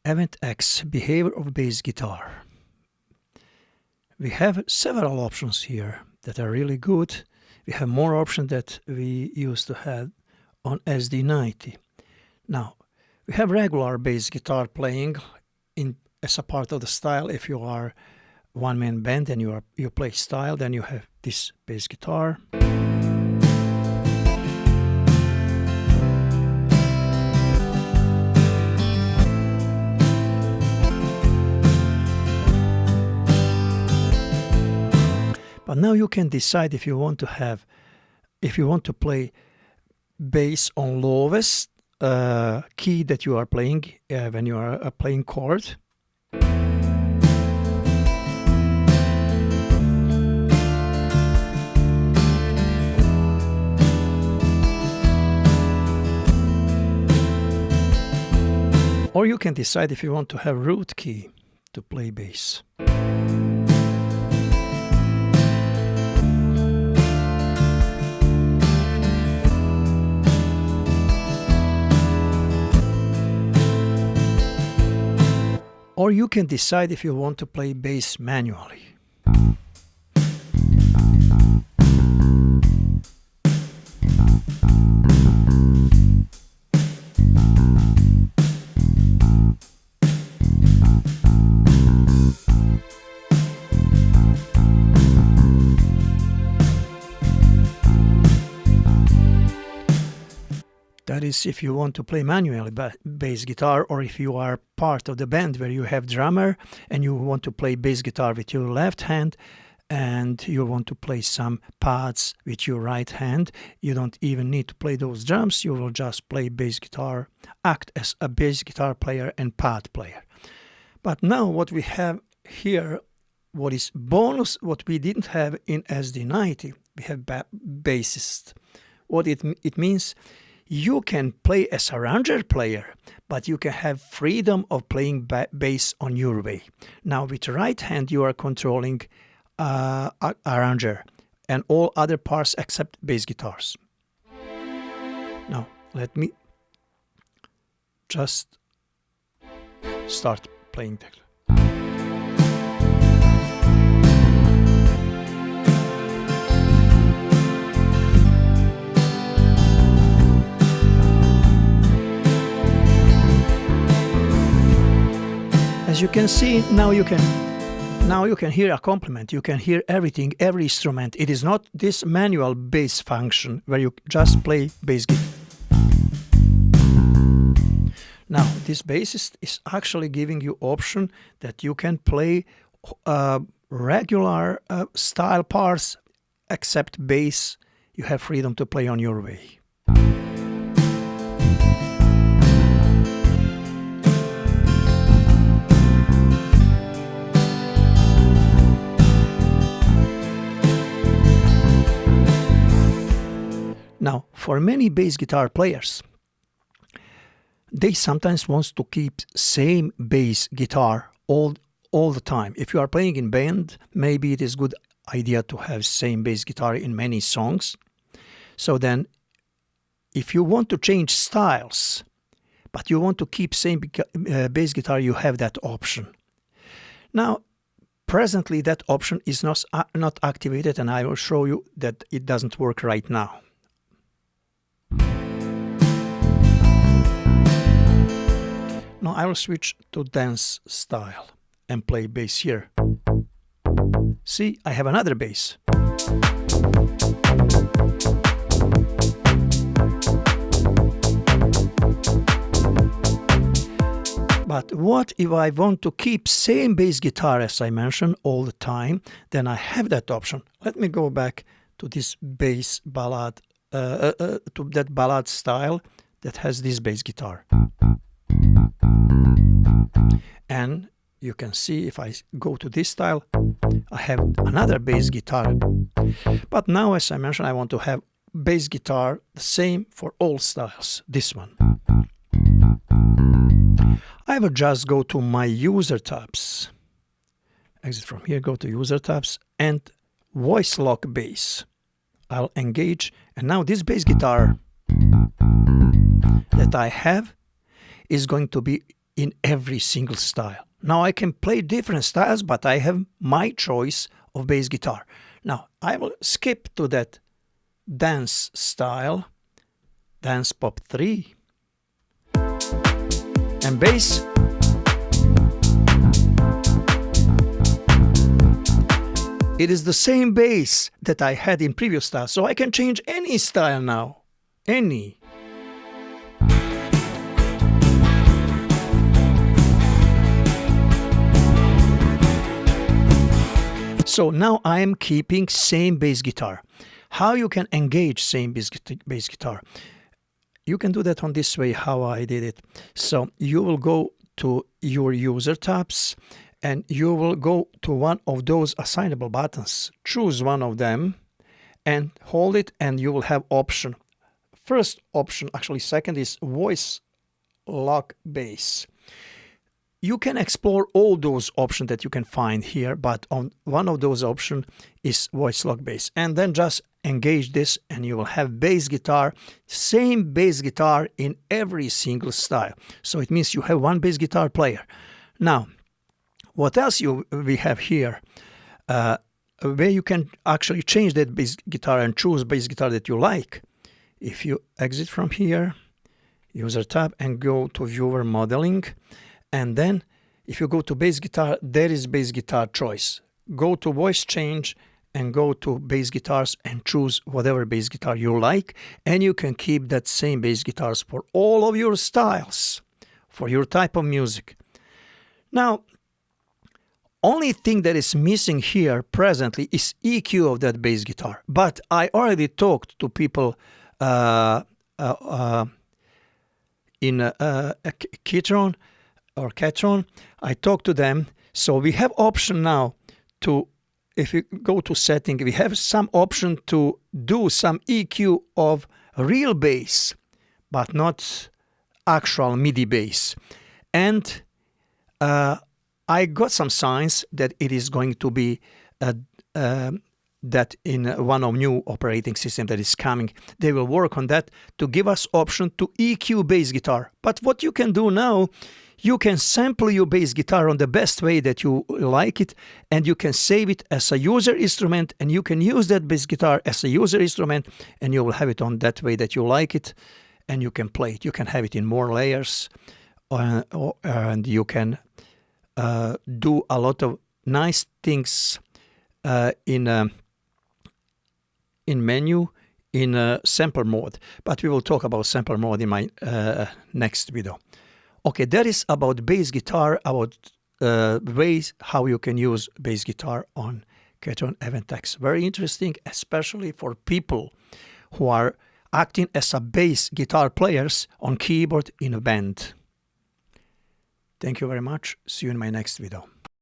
EventX behavior of bass guitar. We have several options here that are really good. We have more options that we used to have on SD90. Now, we have regular bass guitar playing as a part of the style. If you are one-man band and you play style, then you have this bass guitar. But now you can decide if you want to play bass on lowest key that you are playing when you are playing chord. Or you can decide if you want to have root key to play bass. Or you can decide if you want to play bass manually. That is if you want to play manually bass guitar, or if you are part of the band where you have drummer and you want to play bass guitar with your left hand and you want to play some pads with your right hand. You don't even need to play those drums. You will just play bass guitar, act as a bass guitar player and pad player. But now what we have here, what is bonus, what we didn't have in SD90, we have bassist. What it means, you can play as arranger player, but you can have freedom of playing bass on your way. Now with right hand you are controlling arranger and all other parts except bass guitars. Now let me just start playing that. As you can see, now you can hear a complement. You can hear everything, every instrument. It is not this manual bass function where you just play bass guitar. Now this bassist is actually giving you option that you can play regular style parts except bass. You have freedom to play on your way. Now, for many bass guitar players, they sometimes want to keep same bass guitar all the time. If you are playing in band, maybe it is good idea to have same bass guitar in many songs. So then, if you want to change styles, but you want to keep same bass guitar, you have that option. Now, presently that option is not activated, and I will show you that it doesn't work right now. Now I will switch to dance style and play bass here. See, I have another bass. But what if I want to keep same bass guitar as I mentioned all the time? Then I have that option. Let me go back to this bass ballad, to that ballad style that has this bass guitar. And you can see if I go to this style, I have another bass guitar. But now, as I mentioned, I want to have bass guitar the same for all styles, this one. I will just go to my user tabs. Exit from here, go to user tabs and voice lock bass. I'll engage, and now this bass guitar that I have is going to be in every single style. Now I can play different styles, but I have my choice of bass guitar. Now I will skip to that dance style, dance pop 3, and bass. It is the same bass that I had in previous style, so I can change any style now, any. So now I am keeping same bass guitar. How you can engage same bass guitar? You can do that on this way, how I did it. So you will go to your user tabs and you will go to one of those assignable buttons. Choose one of them and hold it, and you will have option. First option, actually second, is voice lock bass. You can explore all those options that you can find here, but on one of those options is voice lock bass. And then just engage this and you will have bass guitar, same bass guitar in every single style. So it means you have one bass guitar player. Now, what else we have here? Where you can actually change that bass guitar and choose bass guitar that you like. If you exit from here, user tab, and go to viewer modeling, and then if you go to bass guitar, there is bass guitar choice. Go to voice change and go to bass guitars and choose whatever bass guitar you like, and you can keep that same bass guitars for all of your styles, for your type of music. Now, only thing that is missing here presently is EQ of that bass guitar. But I already talked to people in Catron or Catron. I talked to them. So we have option now to, if you go to setting, we have some option to do some EQ of real bass, but not actual MIDI bass. And I got some signs that it is going to be that in one of new operating system that is coming, they will work on that to give us option to EQ bass guitar. But what you can do now, you can sample your bass guitar on the best way that you like it, and you can save it as a user instrument, and you can use that bass guitar as a user instrument, and you will have it on that way that you like it, and you can play it. You can have it in more layers, and you can do a lot of nice things in menu, in sample mode. But we will talk about sample mode in my next video. Okay, that is about bass guitar, about ways how you can use bass guitar on Catron EventX. Very interesting, especially for people who are acting as a bass guitar players on keyboard in a band. Thank you very much. See you in my next video.